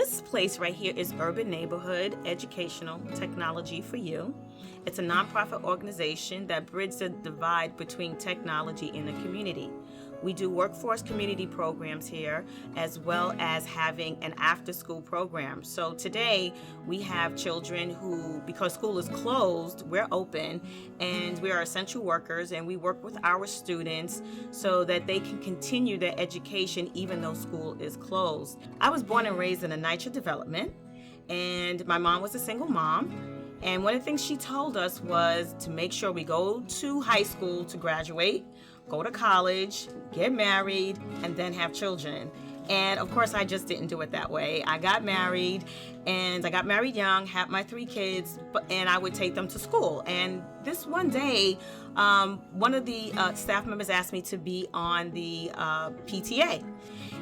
This place right here is Urban Neighborhood Educational Technology for You. It's a nonprofit organization that bridges the divide between technology and the community. We do workforce community programs here, as well as having an after-school program. So today we have children who, because school is closed, we're open and we are essential workers, and we work with our students so that they can continue their education even though school is closed. I was born and raised in a NYCHA development, and my mom was a single mom. And one of the things she told us was to make sure we go to high school to graduate, go to college, get married, and then have children. And of course, I just didn't do it that way. I got married, and I got married young, had my 3 kids, and I would take them to school. And this one day, one of the staff members asked me to be on the PTA,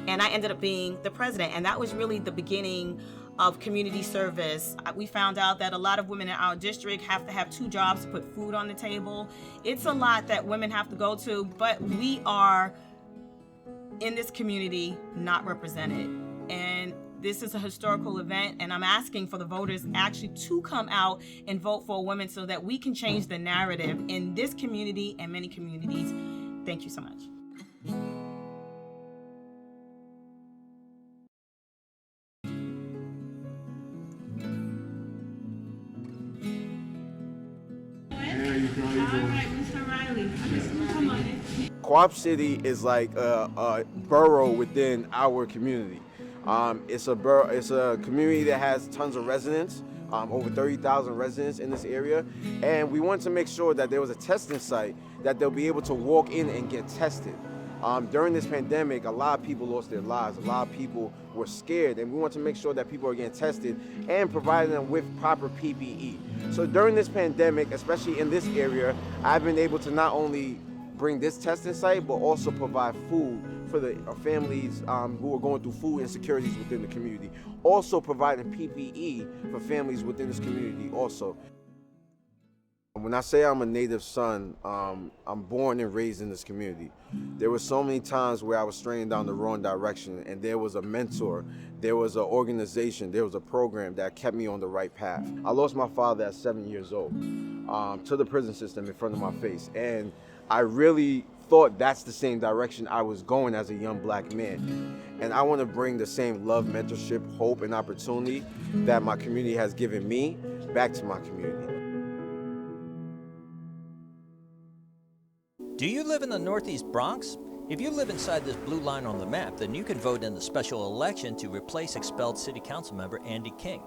and I ended up being the president. And that was really the beginning of community service. We found out that a lot of women in our district have to have 2 jobs to put food on the table. It's a lot that women have to go to, but we are in this community not represented. And this is a historical event, and I'm asking for the voters actually to come out and vote for women so that we can change the narrative in this community and many communities. Thank you so much. All right, Mr. Reilly, come on in. Co-op City is like a borough within our community. It's a community that has tons of residents, over 30,000 residents in this area, and we wanted to make sure that there was a testing site that they'll be able to walk in and get tested. During this pandemic, a lot of people lost their lives. A lot of people were scared, and we want to make sure that people are getting tested and providing them with proper PPE. So during this pandemic, especially in this area, I've been able to not only bring this testing site, but also provide food for the families who are going through food insecurities within the community. Also providing PPE for families within this community also. When I say I'm a native son, I'm born and raised in this community. There were so many times where I was straying down the wrong direction, and there was a mentor, there was an organization, there was a program that kept me on the right path. I lost my father at 7 years old to the prison system in front of my face, and I really thought that's the same direction I was going as a young black man. And I want to bring the same love, mentorship, hope, and opportunity that my community has given me back to my community. Do you live in the Northeast Bronx? If you live inside this blue line on the map, then you can vote in the special election to replace expelled City Council member Andy King.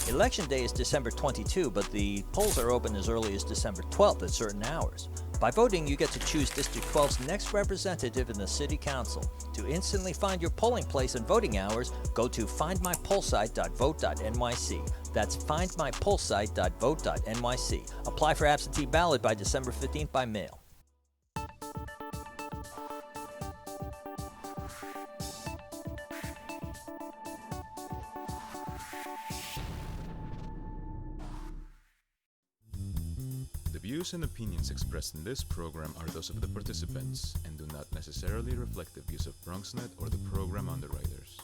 Election day is December 22, but the polls are open as early as December 12th at certain hours. By voting, you get to choose District 12's next representative in the City Council. To instantly find your polling place and voting hours, go to findmypollsite.vote.nyc. That's findmypollsite.vote.nyc. Apply for absentee ballot by December 15th by mail. The views and opinions expressed in this program are those of the participants and do not necessarily reflect the views of BronxNet or the program underwriters.